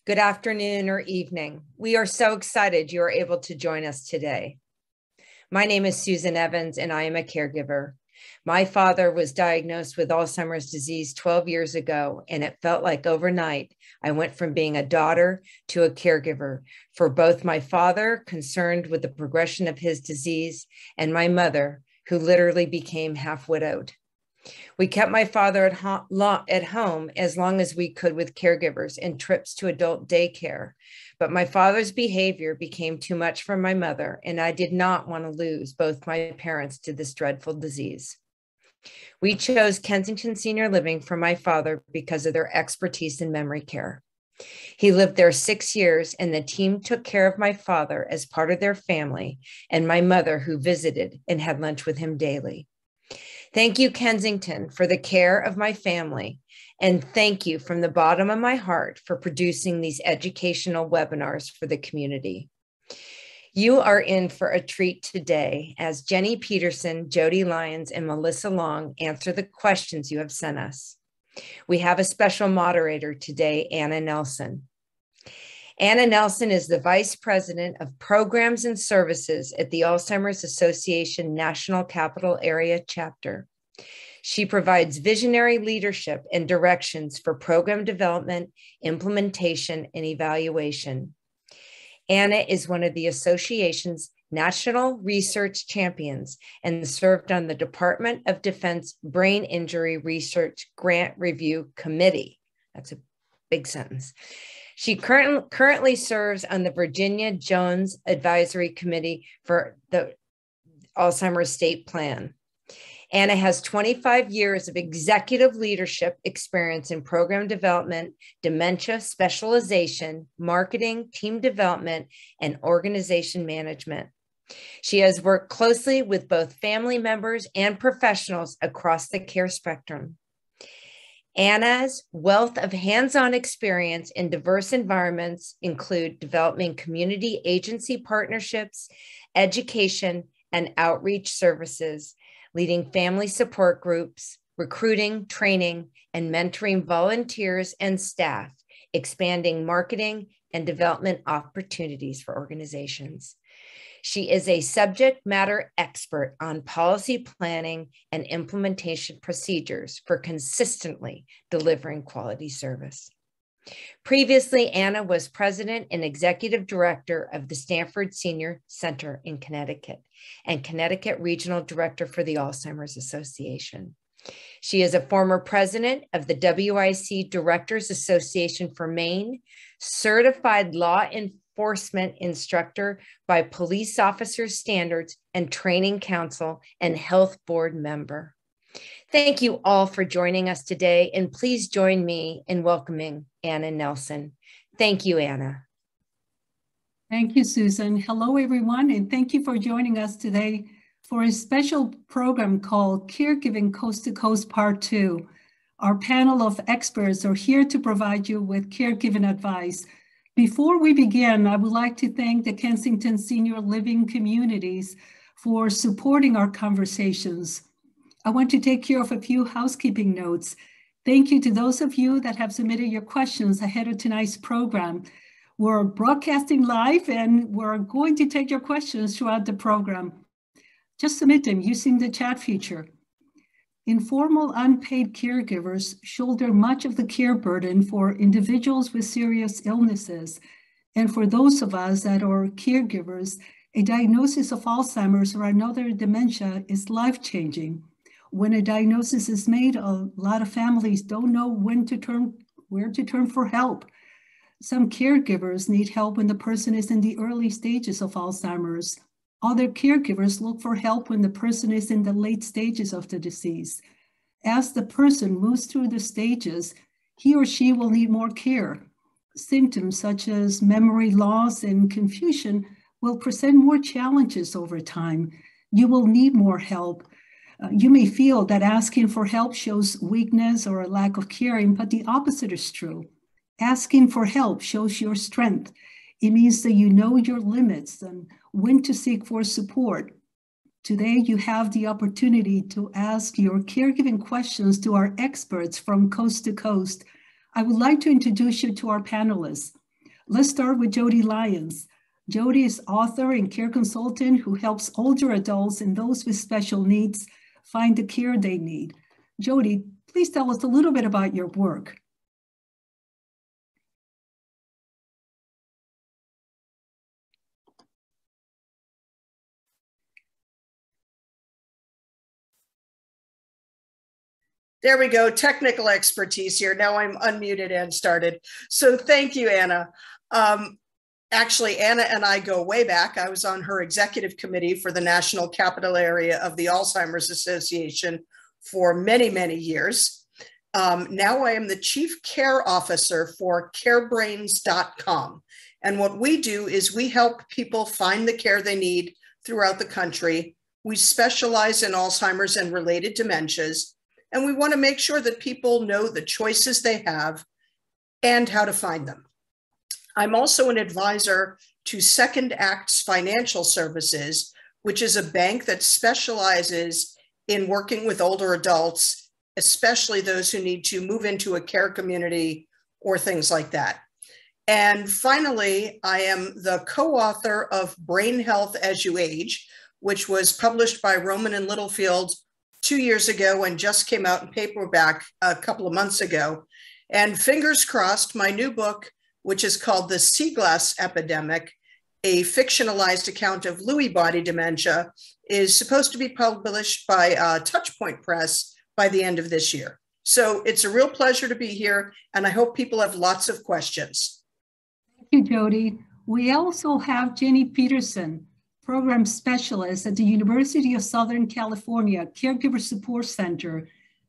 good afternoon, or evening. We are so excited you are able to join us today. My name is Susan Evans, and I am a caregiver. My father was diagnosed with Alzheimer's disease 12 years ago, and it felt like overnight I went from being a daughter to a caregiver for both my father, concerned with the progression of his disease, and my mother, who literally became half-widowed. We kept my father at home as long as we could with caregivers and trips to adult daycare. But my father's behavior became too much for my mother, and I did not want to lose both my parents to this dreadful disease. We chose Kensington Senior Living for my father because of their expertise in memory care. He lived there 6 years, and the team took care of my father as part of their family and my mother, who visited and had lunch with him daily. Thank you, Kensington, for the care of my family, and thank you from the bottom of my heart for producing these educational webinars for the community. You are in for a treat today as Jenny Peterson, Jodi Lyons, and Melissa Long answer the questions you have sent us. We have a special moderator today, Anna Nelson. Anna Nelson is the Vice President of Programs and Services at the Alzheimer's Association National Capital Area Chapter. She provides visionary leadership and directions for program development, implementation, and evaluation. Anna is one of the association's national research champions and served on the Department of Defense Brain Injury Research Grant Review Committee. That's a big sentence. She currently serves on the Virginia Jones Advisory Committee for the Alzheimer's State Plan. Anna has 25 years of executive leadership experience in program development, dementia specialization, marketing, team development, and organization management. She has worked closely with both family members and professionals across the care spectrum. Anna's wealth of hands-on experience in diverse environments include developing community agency partnerships, education, and outreach services, leading family support groups, recruiting, training, and mentoring volunteers and staff, expanding marketing and development opportunities for organizations. She is a subject matter expert on policy planning and implementation procedures for consistently delivering quality service. Previously, Anna was president and executive director of the Stanford Senior Center in Connecticut and Connecticut Regional Director for the Alzheimer's Association. She is a former president of the WIC Directors Association for Maine, certified law enforcement instructor by Police Officers Standards and Training Council, and health board member. Thank you all for joining us today, and please join me in welcoming Anna Nelson. Thank you, Anna. Thank you, Susan. Hello, everyone, and thank you for joining us today for a special program called Caregiving Coast to Coast Part 2. Our panel of experts are here to provide you with caregiving advice. Before we begin, I would like to thank the Kensington Senior Living communities for supporting our conversations. I want to take care of a few housekeeping notes. Thank you to those of you that have submitted your questions ahead of tonight's program. We're broadcasting live and we're going to take your questions throughout the program. Just submit them using the chat feature. Informal unpaid caregivers shoulder much of the care burden for individuals with serious illnesses. And for those of us that are caregivers, a diagnosis of Alzheimer's or another dementia is life-changing. When a diagnosis is made, a lot of families don't know where to turn for help. Some caregivers need help when the person is in the early stages of Alzheimer's. Other caregivers look for help when the person is in the late stages of the disease. As the person moves through the stages, he or she will need more care. Symptoms such as memory loss and confusion will present more challenges over time. You will need more help. You may feel that asking for help shows weakness or a lack of caring, but the opposite is true. Asking for help shows your strength. It means that you know your limits and when to seek for support. Today, you have the opportunity to ask your caregiving questions to our experts from coast to coast. I would like to introduce you to our panelists. Let's start with Jodi Lyons. Jodi is author and care consultant who helps older adults and those with special needs find the care they need. Jodi, please tell us a little bit about your work. There we go, technical expertise here. Now I'm unmuted and started. So thank you, Anna. Actually, Anna and I go way back. I was on her executive committee for the National Capital Area of the Alzheimer's Association for many, many years. Now I am the Chief Care Officer for carebrains.com. And what we do is we help people find the care they need throughout the country. We specialize in Alzheimer's and related dementias. And we want to make sure that people know the choices they have and how to find them. I'm also an advisor to Second Acts Financial Services, which is a bank that specializes in working with older adults, especially those who need to move into a care community or things like that. And finally, I am the co-author of Brain Health as You Age, which was published by Rowman and Littlefield 2 years ago and just came out in paperback a couple of months ago. And fingers crossed, my new book, which is called The Sea Glass Epidemic, a fictionalized account of Lewy body dementia, is supposed to be published by Touchpoint Press by the end of this year. So it's a real pleasure to be here, and I hope people have lots of questions. Thank you, Jodi. We also have Jenny Peterson, Program Specialist at the University of Southern California Caregiver Support Center.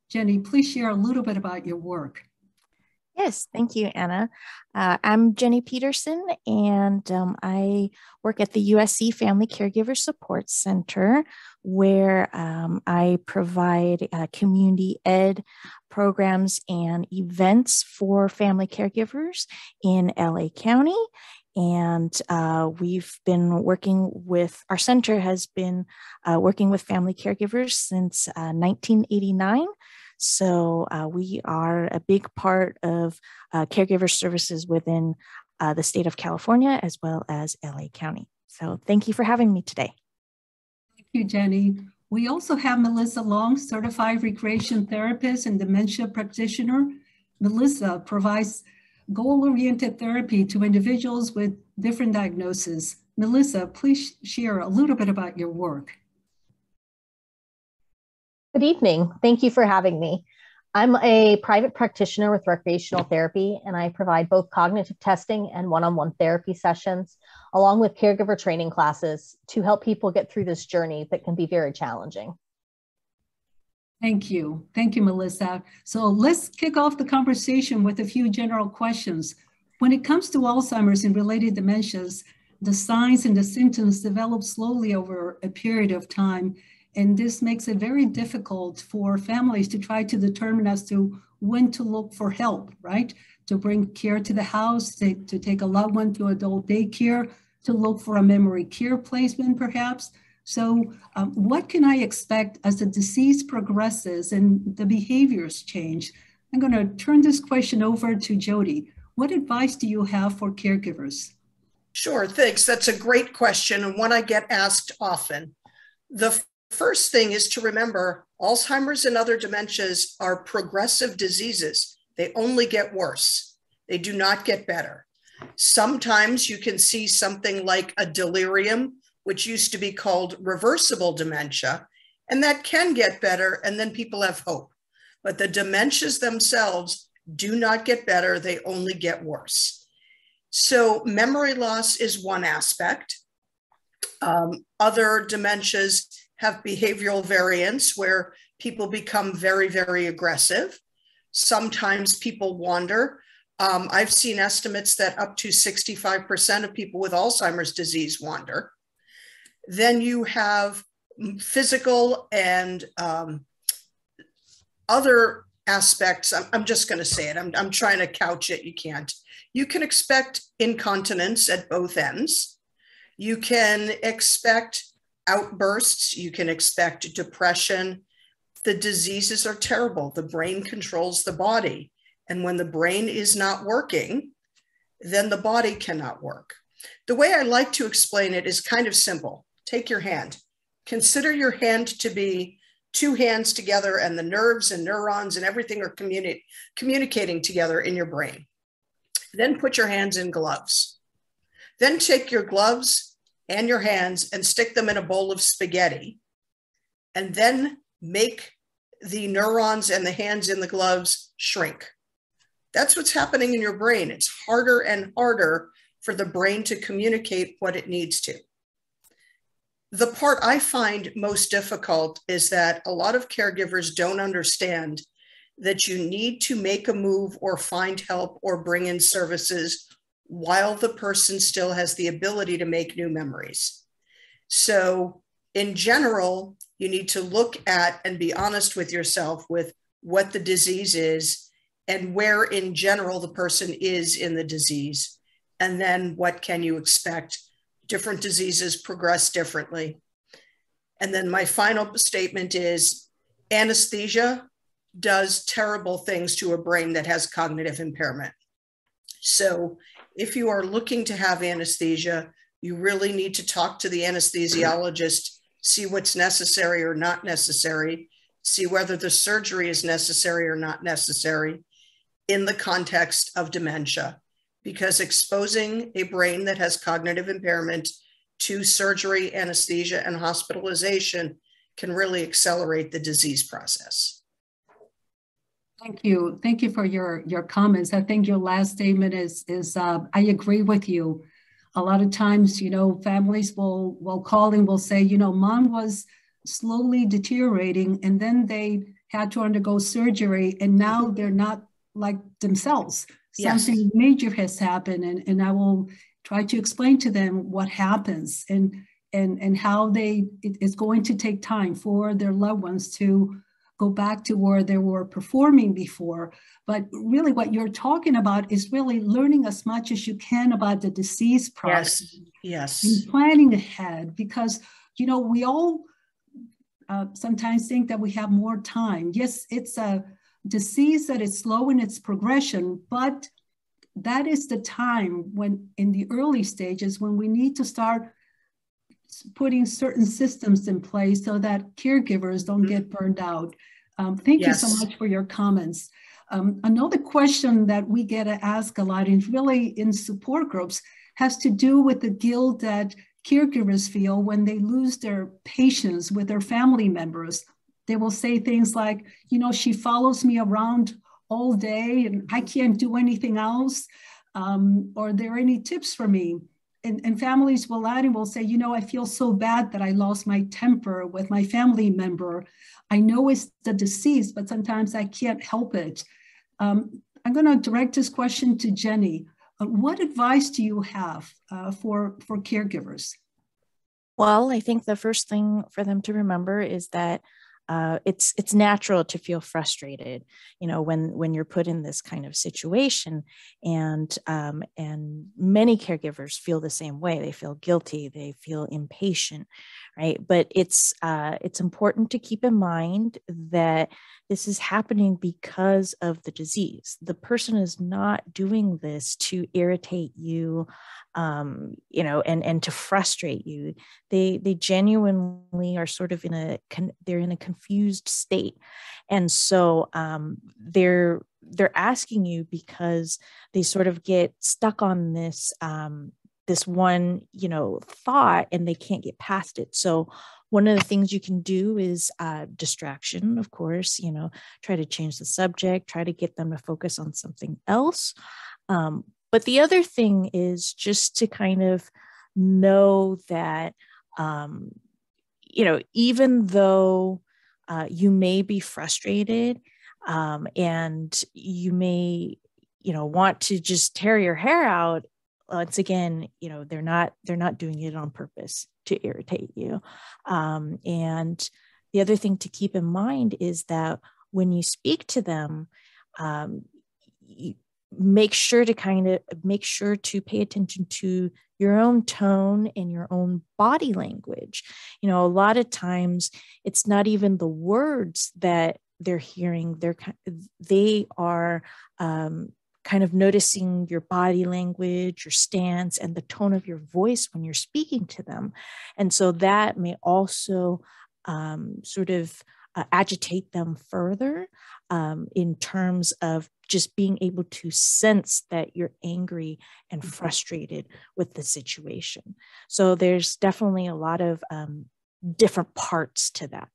Jenny, please share a little bit about your work. Yes, thank you, Anna. I'm Jenny Peterson, and I work at the USC Family Caregiver Support Center, where I provide community ed programs and events for family caregivers in LA County. And we've been working with, our center has been working with family caregivers since 1989. So we are a big part of caregiver services within the state of California, as well as LA County. So thank you for having me today. Thank you, Jenny. We also have Melissa Long, Certified Recreation Therapist and Dementia Practitioner. Melissa provides goal-oriented therapy to individuals with different diagnoses. Melissa, please share a little bit about your work. Good evening. Thank you for having me. I'm a private practitioner with recreational therapy, and I provide both cognitive testing and one-on-one therapy sessions, along with caregiver training classes to help people get through this journey that can be very challenging. Thank you. Thank you, Melissa. So let's kick off the conversation with a few general questions. When it comes to Alzheimer's and related dementias, the signs and the symptoms develop slowly over a period of time. And this makes it very difficult for families to try to determine as to when to look for help, right? To bring care to the house, to take a loved one to adult daycare, to look for a memory care placement, perhaps. So what can I expect as the disease progresses and the behaviors change? I'm going to turn this question over to Jodi. What advice do you have for caregivers? Sure, thanks. That's a great question, and one I get asked often. The first thing is to remember Alzheimer's and other dementias are progressive diseases. They only get worse. They do not get better. Sometimes you can see something like a delirium, which used to be called reversible dementia, and that can get better, and then people have hope. But the dementias themselves do not get better, they only get worse. So memory loss is one aspect. Other dementias have behavioral variants where people become very, very aggressive. Sometimes people wander. I've seen estimates that up to 65% of people with Alzheimer's disease wander. Then you have physical and other aspects. I'm just going to say it. I'm trying to couch it. You can't. You can expect incontinence at both ends. You can expect outbursts. You can expect depression. The diseases are terrible. The brain controls the body. And when the brain is not working, then the body cannot work. The way I like to explain it is kind of simple. Take your hand. Consider your hand to be two hands together, and the nerves and neurons and everything are communicating together in your brain. Then put your hands in gloves. Then take your gloves and your hands and stick them in a bowl of spaghetti, and then make the neurons and the hands in the gloves shrink. That's what's happening in your brain. It's harder and harder for the brain to communicate what it needs to. The part I find most difficult is that a lot of caregivers don't understand that you need to make a move or find help or bring in services while the person still has the ability to make new memories. So in general, you need to look at and be honest with yourself with what the disease is and where in general the person is in the disease. And then what can you expect? Different diseases progress differently. And then my final statement is anesthesia does terrible things to a brain that has cognitive impairment. So if you are looking to have anesthesia, you really need to talk to the anesthesiologist, see what's necessary or not necessary, see whether the surgery is necessary or not necessary in the context of dementia. Because exposing a brain that has cognitive impairment to surgery, anesthesia, and hospitalization can really accelerate the disease process. Thank you. Thank you for your comments. I think your last statement is I agree with you. A lot of times, families will call and will say, mom was slowly deteriorating, and then they had to undergo surgery, and now they're not like themselves. Something major has happened, and I will try to explain to them what happens and how it's going to take time for their loved ones to go back to where they were performing before. But really what you're talking about is really learning as much as you can about the disease process. Yes. And planning ahead, because, we all sometimes think that we have more time. Yes, it's a disease that is slow in its progression, but that is the time when in the early stages when we need to start putting certain systems in place so that caregivers don't get burned out. Thank you so much for your comments. Another question that we get to ask a lot, and really in support groups, has to do with the guilt that caregivers feel when they lose their patience with their family members. They will say things like, she follows me around all day and I can't do anything else. Are there any tips for me? And families will add and will say, I feel so bad that I lost my temper with my family member. I know it's the disease, but sometimes I can't help it. I'm going to direct this question to Jenny. What advice do you have for caregivers? Well, I think the first thing for them to remember is that it's natural to feel frustrated, when you're put in this kind of situation, and many caregivers feel the same way. They feel guilty, they feel impatient, right? But it's important to keep in mind that this is happening because of the disease. The person is not doing this to irritate you, and to frustrate you. They genuinely are sort of they're in a confused state. And so they're asking you because they sort of get stuck on this one, thought, and they can't get past it. So one of the things you can do is distraction, of course, try to change the subject, try to get them to focus on something else. But the other thing is just to kind of know that, even though you may be frustrated and you may, want to just tear your hair out, once again, they're not doing it on purpose to irritate you. And the other thing to keep in mind is that when you speak to them, make sure to pay attention to your own tone and your own body language. A lot of times it's not even the words that they're hearing. They are kind of noticing your body language, your stance, and the tone of your voice when you're speaking to them. And so that may also sort of agitate them further in terms of just being able to sense that you're angry and frustrated with the situation. So there's definitely a lot of different parts to that.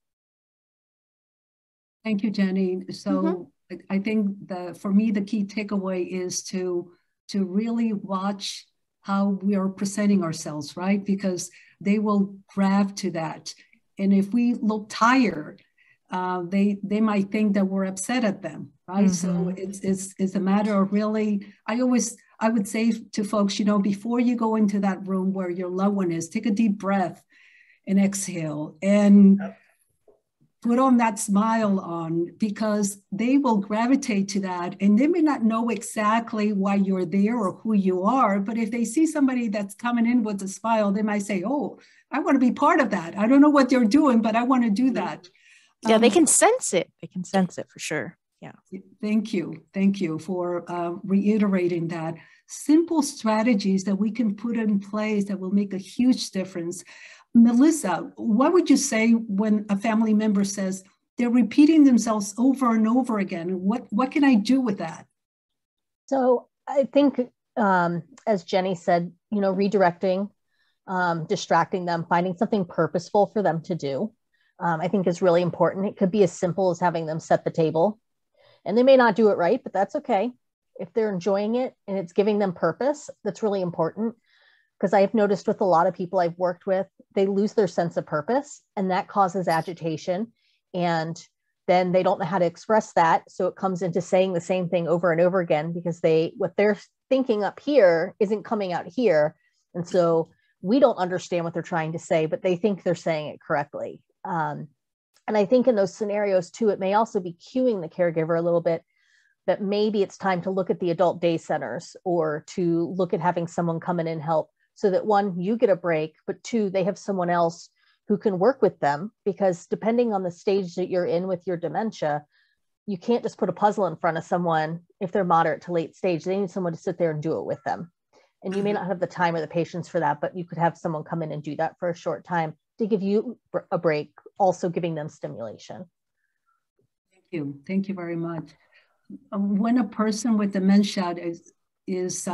Thank you, Jenny. So I think for me, the key takeaway is to really watch how we are presenting ourselves, right? Because they will grab to that. And if we look tired, they might think that we're upset at them, right? So it's a matter of really, I would say to folks, you know, before you go into that room where your loved one is, take a deep breath and exhale and put on that smile on, because they will gravitate to that, and they may not know exactly why you're there or who you are, but if they see somebody that's coming in with a smile, they might say, oh, I want to be part of that. I don't know what they're doing, but I want to do that. Yeah, they can sense it. They can sense it for sure. Yeah. Thank you. Thank you for reiterating that. Simple strategies that we can put in place that will make a huge difference. Melissa, what would you say when a family member says they're repeating themselves over and over again? What can I do with that? So I think, as Jenny said, you know, redirecting, distracting them, finding something purposeful for them to do, I think is really important. It could be as simple as having them set the table, and they may not do it right, but that's okay. If they're enjoying it and it's giving them purpose, that's really important. Because I've noticed with a lot of people I've worked with, they lose their sense of purpose, and that causes agitation. And then they don't know how to express that. So it comes into saying the same thing over and over again, because what they're thinking up here isn't coming out here. And so we don't understand what they're trying to say, but they think they're saying it correctly. And I think in those scenarios too, it may also be cueing the caregiver a little bit that maybe it's time to look at the adult day centers, or to look at having someone come in and help, so that one, you get a break, but two, they have someone else who can work with them. Because depending on the stage that you're in with your dementia, you can't just put a puzzle in front of someone if they're moderate to late stage. They need someone to sit there and do it with them. And you may not have the time or the patience for that, but you could have someone come in and do that for a short time to give you a break, also giving them stimulation. Thank you. Thank you very much. When a person with dementia is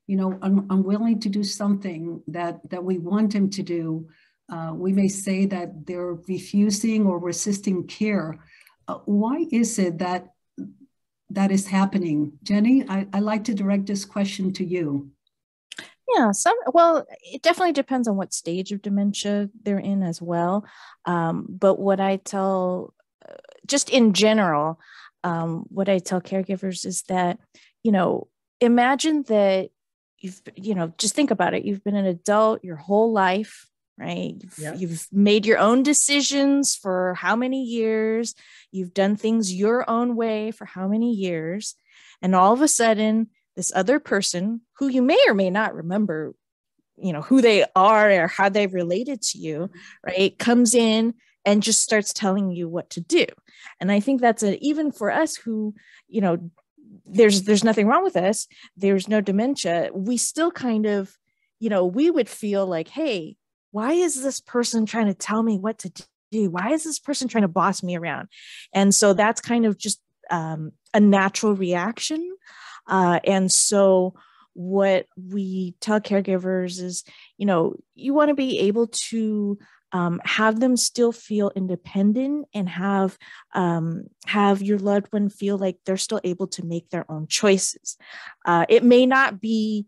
you know, unwilling to do something that we want them to do, we may say that they're refusing or resisting care. Why is it that is happening? Jenny, I'd like to direct this question to you. Yeah, well, it definitely depends on what stage of dementia they're in as well. But what I tell, just in general, what I tell caregivers is that, you know, imagine that just think about it. You've been an adult your whole life, right? You've made your own decisions for how many years? You've done things your own way for how many years? And all of a sudden, this other person, who you may or may not remember, you know, who they are or how they've related to you, right, comes in and just starts telling you what to do. And I think that's even for us who, you know, there's nothing wrong with us. There's no dementia. We still kind of, you know, we would feel like, hey, why is this person trying to tell me what to do? Why is this person trying to boss me around? And so that's kind of just a natural reaction. And so what we tell caregivers is, you know, you want to be able to have them still feel independent and have your loved one feel like they're still able to make their own choices. It may not be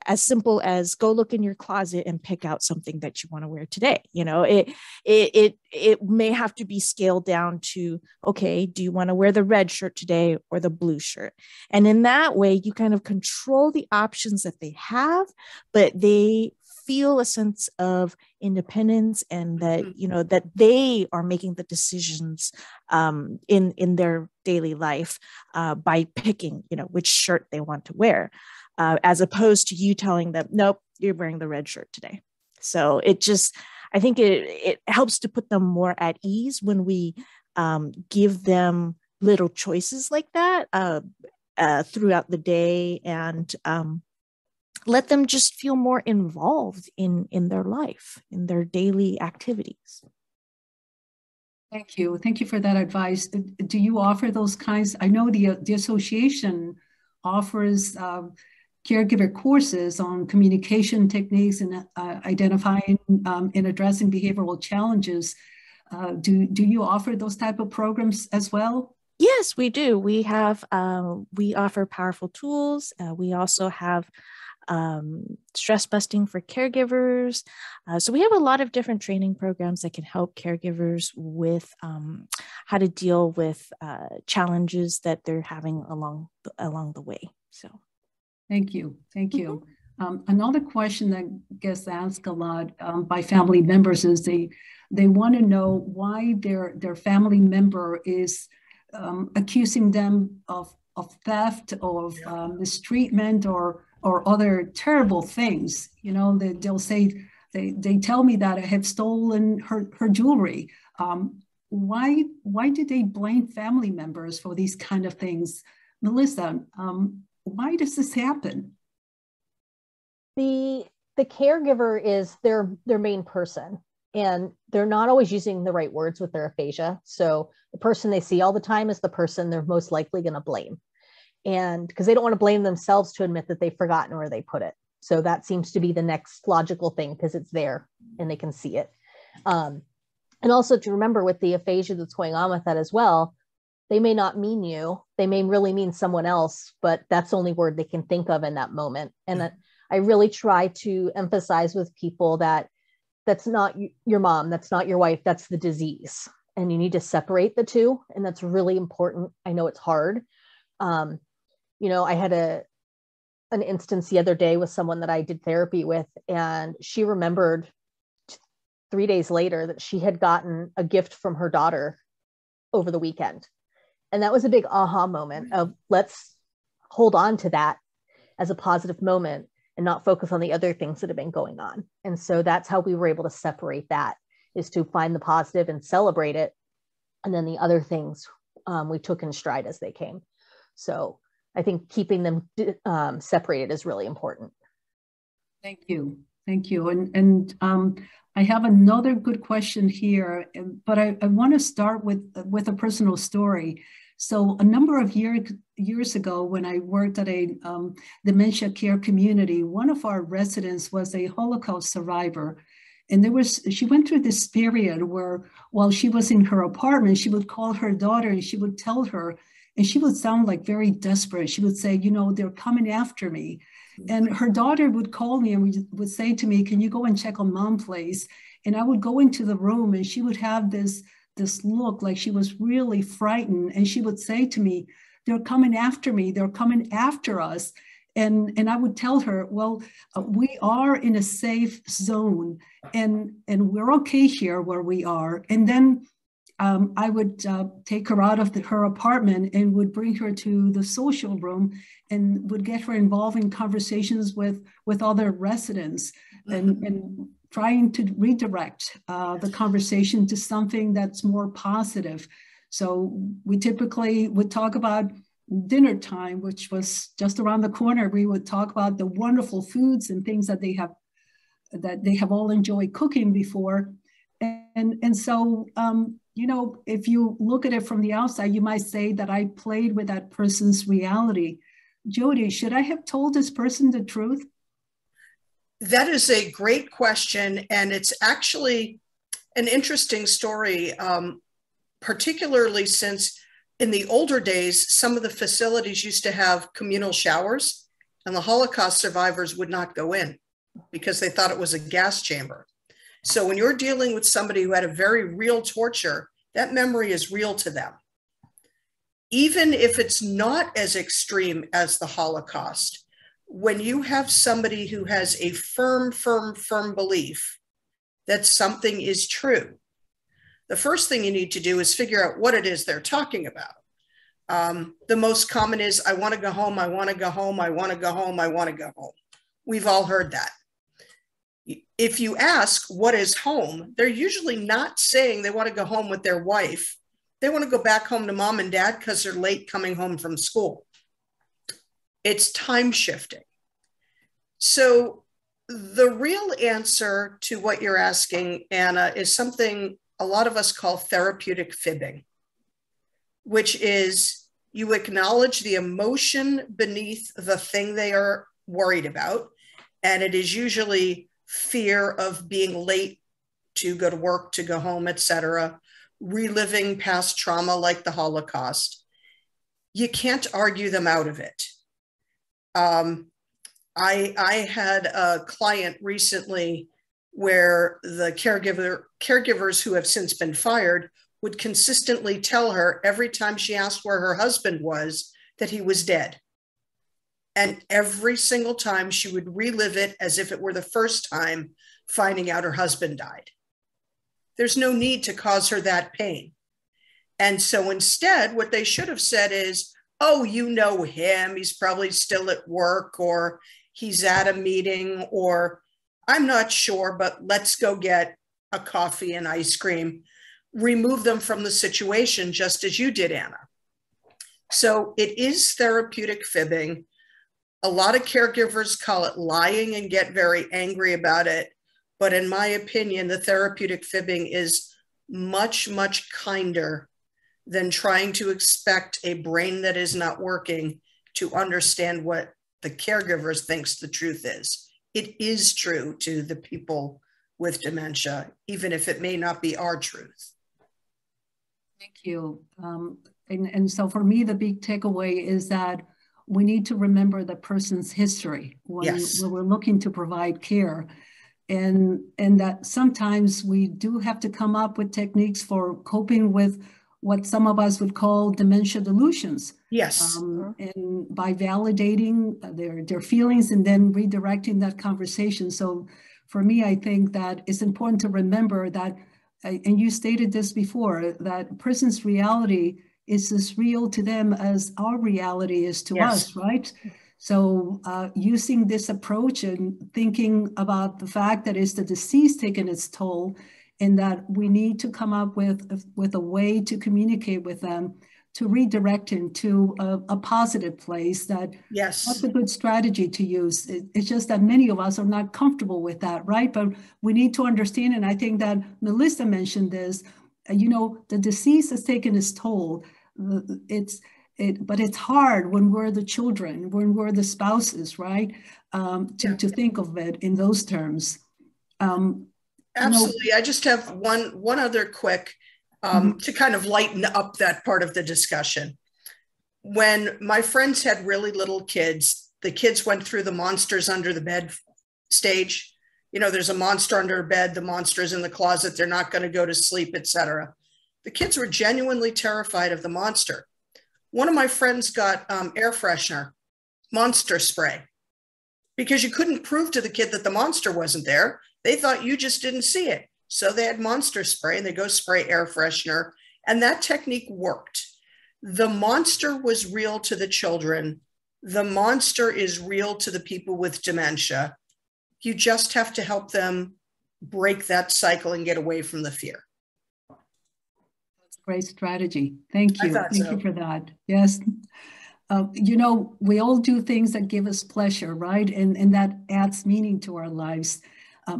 as simple as go look in your closet and pick out something that you want to wear today. You know, it may have to be scaled down to, okay, do you want to wear the red shirt today or the blue shirt? And in that way, you kind of control the options that they have, but they feel a sense of independence and that, you know, that they are making the decisions in their daily life by picking, you know, which shirt they want to wear, as opposed to you telling them, nope, you're wearing the red shirt today. So it just, I think it helps to put them more at ease when we give them little choices like that. throughout the day, and let them just feel more involved in their life, in their daily activities. Thank you. Thank you for that advice. Do you offer those kinds? I know the association offers caregiver courses on communication techniques and identifying and addressing behavioral challenges. Do you offer those type of programs as well? Yes, we do. We have, we offer powerful tools. We also have stress busting for caregivers. So we have a lot of different training programs that can help caregivers with how to deal with challenges that they're having along the way. So, thank you, thank you. Another question that gets asked a lot by family members is they want to know why their family member is accusing them of theft, of mistreatment, or other terrible things. You know, they'll say, they tell me that I have stolen her jewelry. Why do they blame family members for these kind of things? Melissa, why does this happen? The caregiver is their main person, and they're not always using the right words with their aphasia. So the person they see all the time is the person they're most likely going to blame. And because they don't want to blame themselves to admit that they've forgotten where they put it. So that seems to be the next logical thing, because it's there and they can see it. And also to remember with the aphasia that's going on with that as well, they may not mean you, they may really mean someone else, but that's the only word they can think of in that moment. And I really try to emphasize with people that that's not your mom, that's not your wife, that's the disease. And you need to separate the two. And that's really important. I know it's hard. You know, I had an instance the other day with someone that I did therapy with, and she remembered 3 days later that she had gotten a gift from her daughter over the weekend. And that was a big aha moment of, let's hold on to that as a positive moment and not focus on the other things that have been going on. And so that's how we were able to separate that, is to find the positive and celebrate it. And then the other things we took in stride as they came. So I think keeping them separated is really important. Thank you. Thank you. And I have another good question here, but I want to start with a personal story. So a number of years ago, when I worked at a dementia care community, one of our residents was a Holocaust survivor. And she went through this period where, while she was in her apartment, she would call her daughter and she would tell her, and she would sound like very desperate. She would say, you know, they're coming after me. And her daughter would call me and would say to me, can you go and check on mom, please? And I would go into the room and she would have this look like she was really frightened. And she would say to me, they're coming after me. They're coming after us. And I would tell her, well, we are in a safe zone and we're okay here where we are. And then I would take her out of her apartment and would bring her to the social room and would get her involved in conversations with other residents and trying to redirect the conversation to something that's more positive. So we typically would talk about dinner time, which was just around the corner. We would talk about the wonderful foods and things that they have all enjoyed cooking before. And so, you know, if you look at it from the outside, you might say that I played with that person's reality. Jodi, should I have told this person the truth? That is a great question. And it's actually an interesting story, particularly since in the older days, some of the facilities used to have communal showers, and the Holocaust survivors would not go in because they thought it was a gas chamber. So when you're dealing with somebody who had a very real torture, that memory is real to them. Even if it's not as extreme as the Holocaust, when you have somebody who has a firm belief that something is true, the first thing you need to do is figure out what it is they're talking about. The most common is, I want to go home, I want to go home, I want to go home, I want to go home. We've all heard that. If you ask what is home, they're usually not saying they want to go home with their wife. They want to go back home to mom and dad because they're late coming home from school. It's time shifting. So the real answer to what you're asking, Anna, is something a lot of us call therapeutic fibbing, which is you acknowledge the emotion beneath the thing they are worried about. And it is usually fear of being late to go to work, to go home, etc., reliving past trauma like the Holocaust. You can't argue them out of it. I had a client recently where the caregivers who have since been fired would consistently tell her every time she asked where her husband was that he was dead. And every single time she would relive it as if it were the first time finding out her husband died. There's no need to cause her that pain. And so instead, what they should have said is, oh, you know him, he's probably still at work, or he's at a meeting, or I'm not sure, but let's go get a coffee and ice cream. Remove them from the situation, just as you did, Anna. So it is therapeutic fibbing. A lot of caregivers call it lying and get very angry about it. But in my opinion, the therapeutic fibbing is much, much kinder than trying to expect a brain that is not working to understand what the caregivers thinks the truth is. It is true to the people with dementia, even if it may not be our truth. Thank you. And so for me, the big takeaway is that we need to remember the person's history when we're looking to provide care. And that sometimes we do have to come up with techniques for coping with what some of us would call dementia delusions. Yes. And by validating their feelings and then redirecting that conversation. So for me, I think that it's important to remember that, and you stated this before, that a person's reality is as real to them as our reality is to us, right? So using this approach and thinking about the fact that it's the deceased taking its toll, and that we need to come up with a way to communicate with them, to redirect him to a positive place. That's a good strategy to use. It's just that many of us are not comfortable with that, right? But we need to understand, and I think that Melissa mentioned this, the deceased has taken its toll. But it's hard when we're the children, when we're the spouses, right? To think of it in those terms. Absolutely. I just have one other quick to kind of lighten up that part of the discussion. When my friends had really little kids, the kids went through the monsters under the bed stage. There's a monster under a bed, the monster's in the closet, they're not going to go to sleep, etc. The kids were genuinely terrified of the monster. One of my friends got air freshener, monster spray, because you couldn't prove to the kid that the monster wasn't there. They thought you just didn't see it. So they had monster spray and they go spray air freshener. And that technique worked. The monster was real to the children. The monster is real to the people with dementia. You just have to help them break that cycle and get away from the fear. That's a great strategy. Thank you. Thank you for that. Yes. We all do things that give us pleasure, right? And that adds meaning to our lives.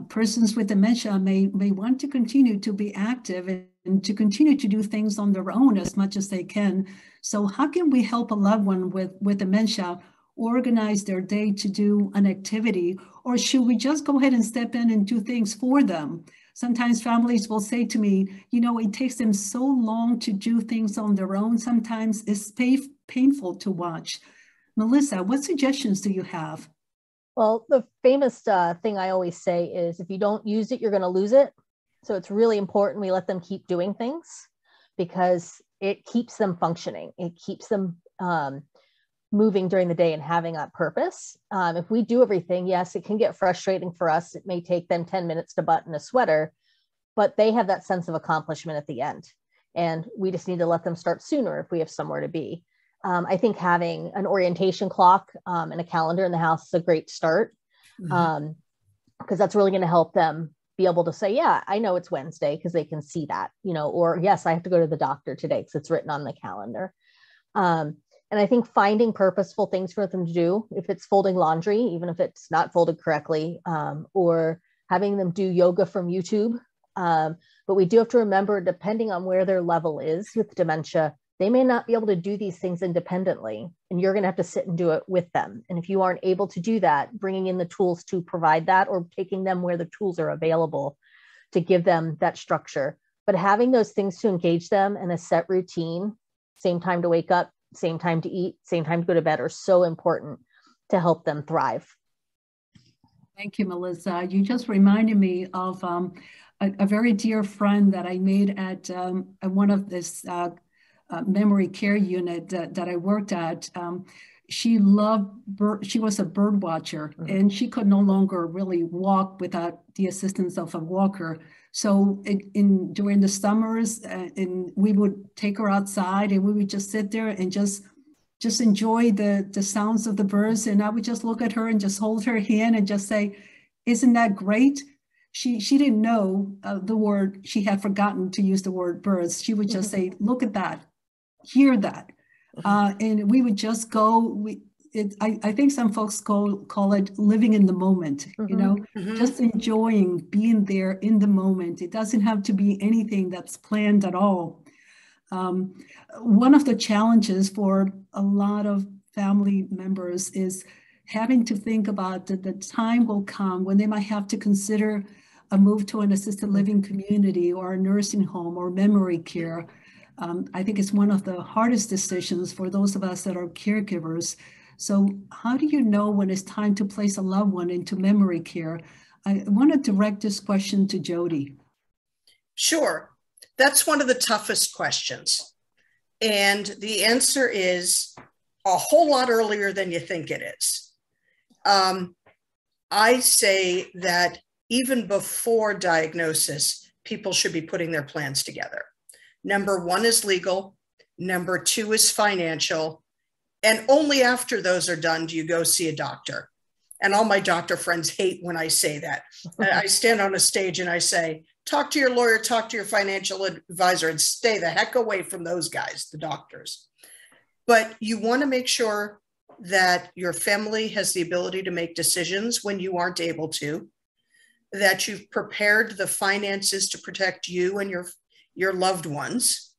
Persons with dementia may want to continue to be active and to continue to do things on their own as much as they can. So how can we help a loved one with dementia organize their day to do an activity? Or should we just go ahead and step in and do things for them? Sometimes families will say to me, it takes them so long to do things on their own. Sometimes it's painful to watch. Melissa, what suggestions do you have? Well, the famous thing I always say is if you don't use it, you're going to lose it. So it's really important we let them keep doing things because it keeps them functioning. It keeps them moving during the day and having that purpose. If we do everything, yes, it can get frustrating for us. It may take them 10 minutes to button a sweater, but they have that sense of accomplishment at the end. And we just need to let them start sooner if we have somewhere to be. I think having an orientation clock and a calendar in the house is a great start because that's really going to help them be able to say, yeah, I know it's Wednesday because they can see that, or yes, I have to go to the doctor today because it's written on the calendar. And I think finding purposeful things for them to do, if it's folding laundry, even if it's not folded correctly, or having them do yoga from YouTube. But we do have to remember, depending on where their level is with dementia, they may not be able to do these things independently, and you're going to have to sit and do it with them. And if you aren't able to do that, bringing in the tools to provide that, or taking them where the tools are available to give them that structure. But having those things to engage them in a set routine, same time to wake up, same time to eat, same time to go to bed, are so important to help them thrive. Thank you, Melissa. You just reminded me of a very dear friend that I made at one of this memory care unit that I worked at. She was a bird watcher, and she could no longer really walk without the assistance of a walker. So during the summers, and we would take her outside, and we would just sit there and just enjoy the sounds of the birds. And I would just look at her and just hold her hand and just say, "Isn't that great?" She didn't know the word. She had forgotten to use the word birds. She would just say, "Look at that, hear that." And we would just go. I think some folks call it living in the moment, you know, just enjoying being there in the moment. It doesn't have to be anything that's planned at all. One of the challenges for a lot of family members is having to think about that the time will come when they might have to consider a move to an assisted living community or a nursing home or memory care. I think it's one of the hardest decisions for those of us that are caregivers. So how do you know when it's time to place a loved one into memory care? I want to direct this question to Jodi. Sure. That's one of the toughest questions. And the answer is a whole lot earlier than you think it is. I say that even before diagnosis, people should be putting their plans together. Number one is legal. Number two is financial. And only after those are done do you go see a doctor. And all my doctor friends hate when I say that. I stand on a stage and I say, talk to your lawyer, talk to your financial advisor, and stay the heck away from those guys, the doctors. But you want to make sure that your family has the ability to make decisions when you aren't able to, that you've prepared the finances to protect you and your loved ones,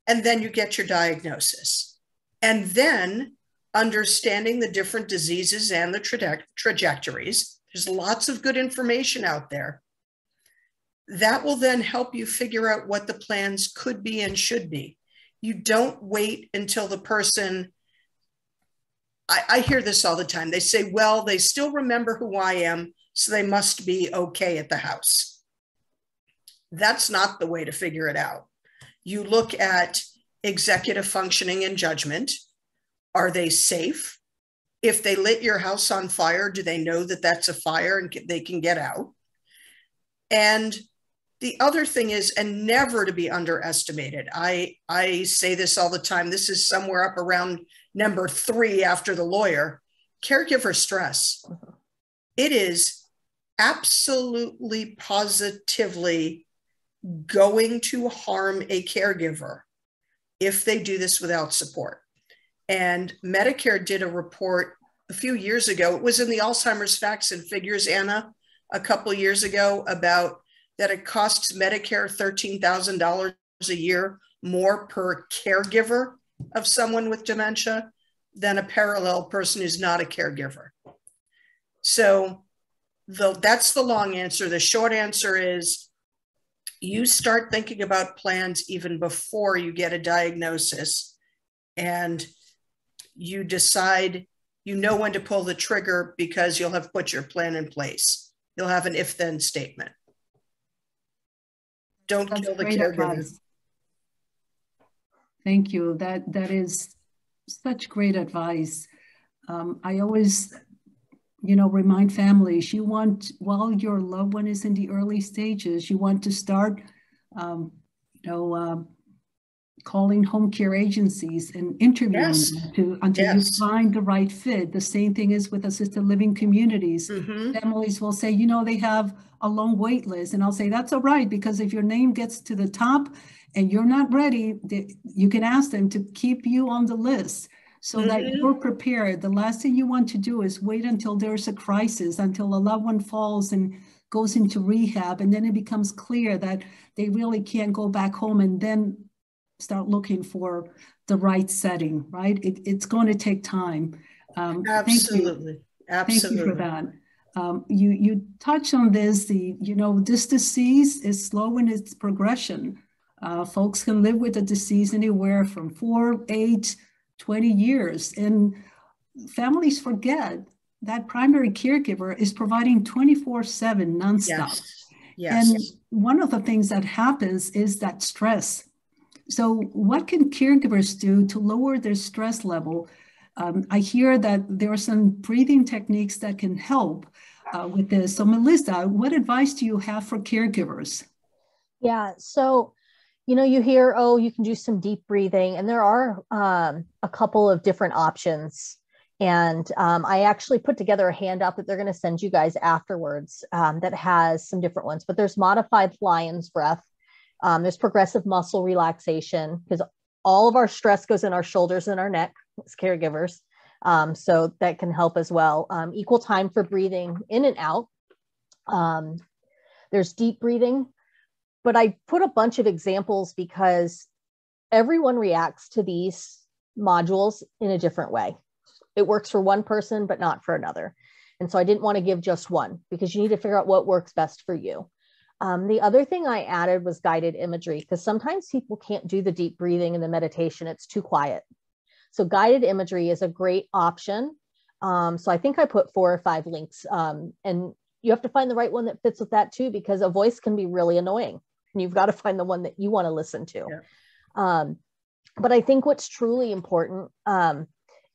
and then you get your diagnosis. And then understanding the different diseases and the trajectories, there's lots of good information out there. That will then help you figure out what the plans could be and should be. You don't wait until the person, I hear this all the time. They say, well, they still remember who I am, so they must be okay at the house. That's not the way to figure it out. You look at executive functioning and judgment. Are they safe? If they lit your house on fire, do they know that that's a fire and they can get out? And the other thing is, and never to be underestimated, I say this all the time, this is somewhere up around number 3 after the lawyer, caregiver stress. It is absolutely positively going to harm a caregiver if they do this without support. And Medicare did a report a few years ago. It was in the Alzheimer's Facts and Figures, Anna, a couple of years ago, about that it costs Medicare $13,000 a year more per caregiver of someone with dementia than a parallel person who's not a caregiver. So that's the long answer. The short answer is you start thinking about plans even before you get a diagnosis, and you decide, you know when to pull the trigger because you'll have put your plan in place. You'll have an if-then statement. Don't kill the caregiver. Thank you. That is such great advice. I always, remind families, while your loved one is in the early stages, you want to start, calling home care agencies and interviewing them until you find the right fit. The same thing is with assisted living communities. Families will say, they have a long wait list. And I'll say, that's all right, because if your name gets to the top and you're not ready, you can ask them to keep you on the list. so that you're prepared. The last thing you want to do is wait until there's a crisis, until a loved one falls and goes into rehab, and then it becomes clear that they really can't go back home and then start looking for the right setting, right? It's going to take time. Absolutely. Thank you for that. You touched on this, this disease is slow in its progression. Folks can live with the disease anywhere from 4, 8, 20 years. And families forget that primary caregiver is providing 24/7 nonstop. Yes. And one of the things that happens is that stress. So what can caregivers do to lower their stress level? I hear that there are some breathing techniques that can help with this. So Melissa, what advice do you have for caregivers? Yeah, so, you hear, oh, you can do some deep breathing, and there are a couple of different options. And I actually put together a handout that they're going to send you guys afterwards that has some different ones, but there's modified Lyons breath. There's progressive muscle relaxation, because all of our stress goes in our shoulders and our neck as caregivers. So that can help as well. Equal time for breathing in and out. There's deep breathing, but I put a bunch of examples because everyone reacts to these modules in a different way. It works for one person, but not for another. And so I didn't want to give just one, because you need to figure out what works best for you. The other thing I added was guided imagery, because sometimes people can't do the deep breathing and the meditation. It's too quiet. So guided imagery is a great option. So I think I put 4 or 5 links, and you have to find the right one that fits with that too, because a voice can be really annoying, and you've got to find the one that you want to listen to. Yeah. But I think what's truly important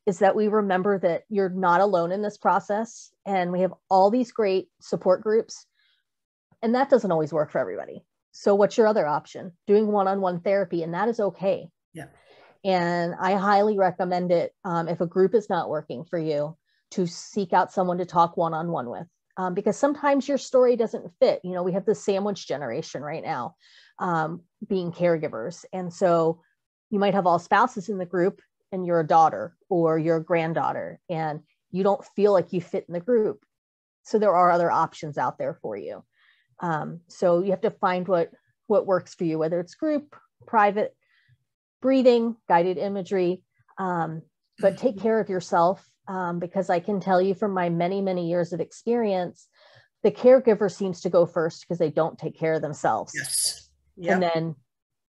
is that we remember that you're not alone in this process, and we have all these great support groups, and that doesn't always work for everybody. So what's your other option? Doing one-on-one therapy, and that is okay. Yeah. And I highly recommend it if a group is not working for you, to seek out someone to talk one-on-one with, because sometimes your story doesn't fit. We have the sandwich generation right now, being caregivers. And so you might have all spouses in the group, and you're a daughter or you're a granddaughter, and you don't feel like you fit in the group. So there are other options out there for you. So you have to find what works for you, whether it's group, private, breathing, guided imagery, but take care of yourself, because I can tell you from my many, many years of experience, the caregiver seems to go first because they don't take care of themselves. Yes. Yep. And then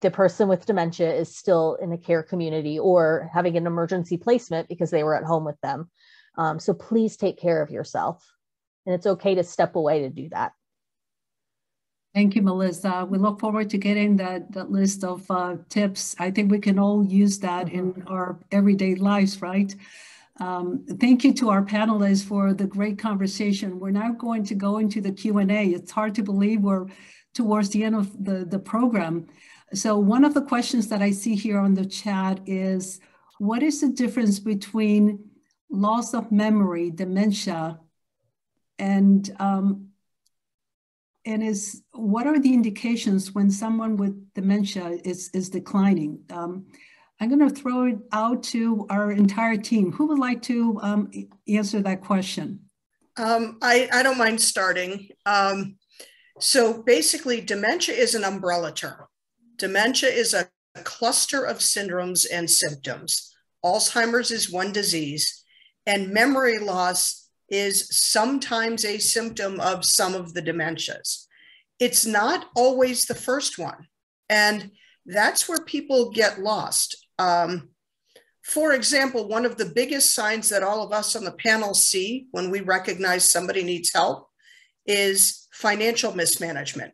the person with dementia is still in the care community or having an emergency placement because they were at home with them. So please take care of yourself, and it's okay to step away to do that. Thank you, Melissa. We look forward to getting that list of tips. I think we can all use that in our everyday lives, right? Thank you to our panelists for the great conversation. We're now going to go into the Q&A. It's hard to believe we're towards the end of the program. So one of the questions that I see here on the chat is, what is the difference between loss of memory, dementia, and what are the indications when someone with dementia is declining? I'm going to throw it out to our entire team. Who would like to answer that question? I don't mind starting. So basically, dementia is an umbrella term. Dementia is a cluster of syndromes and symptoms. Alzheimer's is one disease, and memory loss is sometimes a symptom of some of the dementias. It's not always the first one, and that's where people get lost. For example, one of the biggest signs that all of us on the panel see when we recognize somebody needs help is financial mismanagement.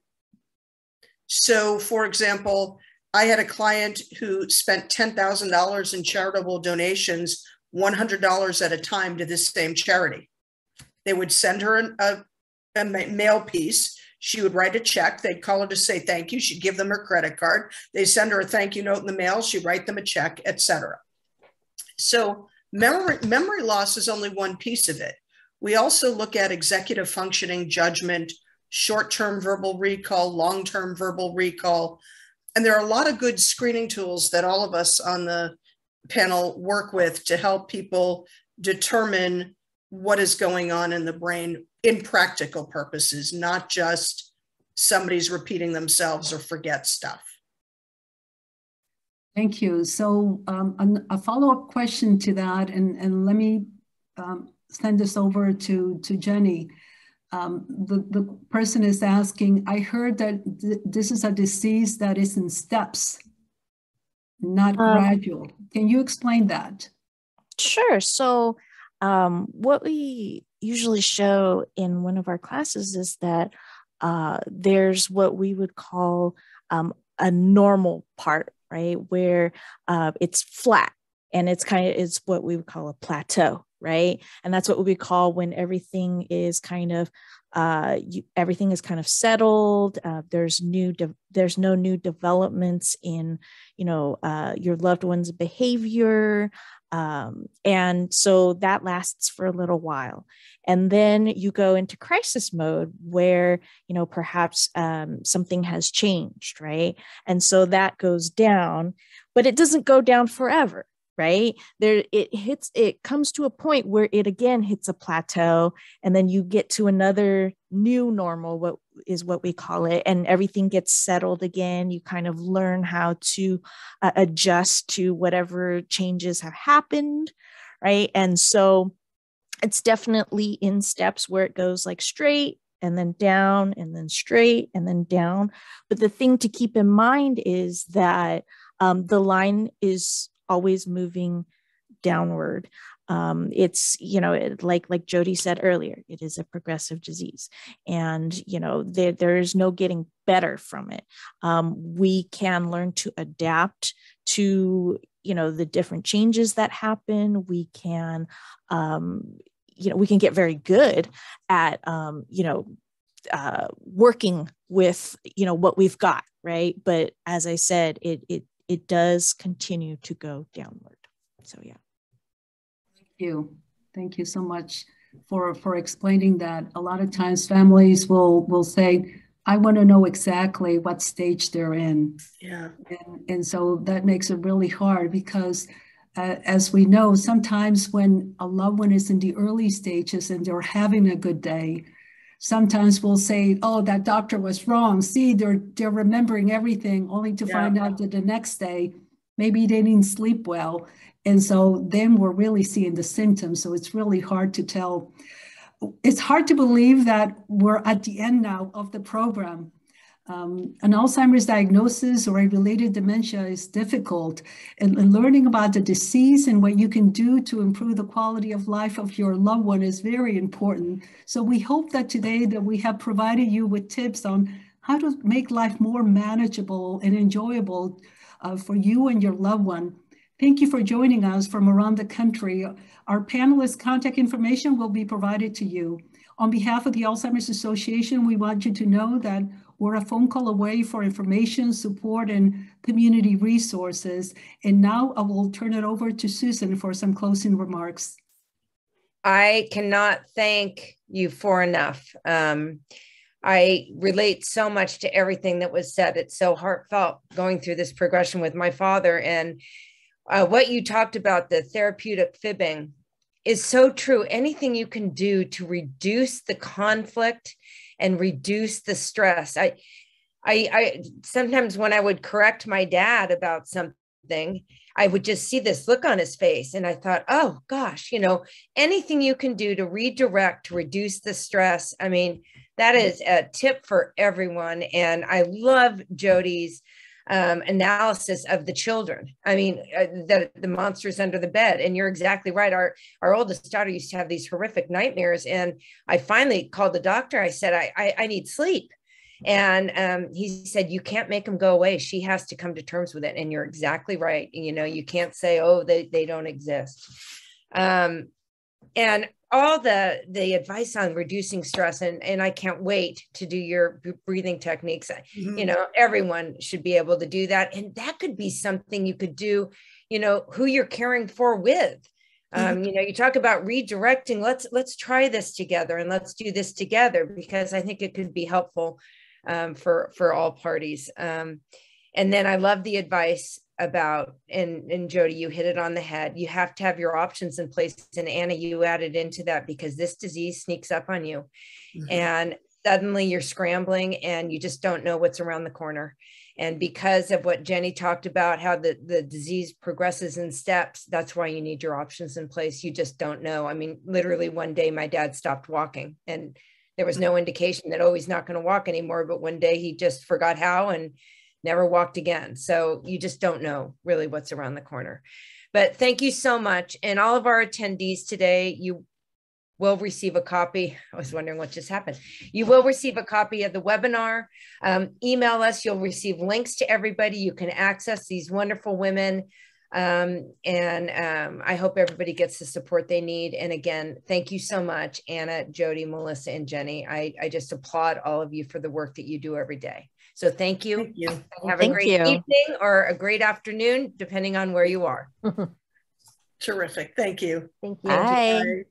So, for example, I had a client who spent $10,000 in charitable donations, $100 at a time, to this same charity. They would send her a mail piece. She would write a check. They'd call her to say thank you. She'd give them her credit card. They'd send her a thank you note in the mail. She'd write them a check, etc. So memory loss is only one piece of it. We also look at executive functioning, judgment, short-term verbal recall, long-term verbal recall. And there are a lot of good screening tools that all of us on the panel work with to help people determine what is going on in the brain in practical purposes, not just somebody's repeating themselves or forget stuff. Thank you. So a follow-up question to that, and let me send this over to Jenny. The person is asking, I heard that this is a disease that is in steps, not gradual. Can you explain that? Sure. So what we usually show in one of our classes is that there's what we would call a normal part, right? Where it's flat and it's what we would call a plateau, right? And that's what we call when everything is kind of everything is kind of settled. There's no new developments in your loved one's behavior. And so that lasts for a little while. And then you go into crisis mode where, perhaps something has changed, right? And so that goes down, but it doesn't go down forever, right? It comes to a point where it again hits a plateau, and then you get to another new normal, what we call it, and everything gets settled again. You kind of learn how to adjust to whatever changes have happened, right? And so it's definitely in steps where it goes like straight and then down and then straight and then down. But the thing to keep in mind is that the line is always moving downward. It's, like Jodi said earlier, it is a progressive disease, and, there is no getting better from it. We can learn to adapt to, the different changes that happen. We can, we can get very good at, working with, what we've got, right? But as I said, it does continue to go downward. So, yeah. Thank you so much for explaining that. A lot of times families will say, I want to know exactly what stage they're in. Yeah. And so that makes it really hard because as we know, sometimes when a loved one is in the early stages and they're having a good day, sometimes we'll say, oh, that doctor was wrong. See, they're remembering everything, only to find out that the next day, maybe they didn't sleep well. And so then we're really seeing the symptoms. So it's really hard to tell. It's hard to believe that we're at the end now of the program. An Alzheimer's diagnosis or a related dementia is difficult, and learning about the disease and what you can do to improve the quality of life of your loved one is very important. So we hope that today that we have provided you with tips on how to make life more manageable and enjoyable for you and your loved one. Thank you for joining us from around the country. Our panelists' contact information will be provided to you. On behalf of the Alzheimer's Association, we want you to know that we're a phone call away for information, support, and community resources. And now I will turn it over to Susan for some closing remarks. I cannot thank you for enough. I relate so much to everything that was said. It's so heartfelt going through this progression with my father. And what you talked about, the therapeutic fibbing, is so true. Anything you can do to reduce the conflict and reduce the stress. I sometimes when I would correct my dad about something, I would just see this look on his face. And I thought, oh gosh, anything you can do to redirect, to reduce the stress. I mean, that is a tip for everyone. And I love Jodi's analysis of the children. I mean, the monsters under the bed. And you're exactly right. Our oldest daughter used to have these horrific nightmares. And I finally called the doctor. I said, I need sleep. And he said, you can't make them go away. She has to come to terms with it. And you're exactly right. You can't say, oh, they don't exist. And all the advice on reducing stress, and I can't wait to do your breathing techniques. Mm-hmm. Everyone should be able to do that. And that could be something you could do, who you're caring for with. You talk about redirecting. Let's try this together and let's do this together, because I think it could be helpful for all parties. And then I love the advice about, and Jodi, you hit it on the head. You have to have your options in place. And Anna, you added into that, because this disease sneaks up on you. Mm-hmm. And suddenly you're scrambling and you just don't know what's around the corner. And because of what Jenny talked about, how the disease progresses in steps, that's why you need your options in place. You just don't know. I mean, literally one day my dad stopped walking and there was no indication that, oh, he's not going to walk anymore. But one day he just forgot how and never walked again. So you just don't know really what's around the corner. But thank you so much. And all of our attendees today, you will receive a copy. I was wondering what just happened. You will receive a copy of the webinar. Email us. You'll receive links to everybody. You can access these wonderful women. I hope everybody gets the support they need. And again, thank you so much, Anna, Jodi, Melissa, and Jenny. I just applaud all of you for the work that you do every day. So thank you. Thank you. Have a great evening or a great afternoon, depending on where you are. Terrific. Thank you. Thank you. Bye. Bye.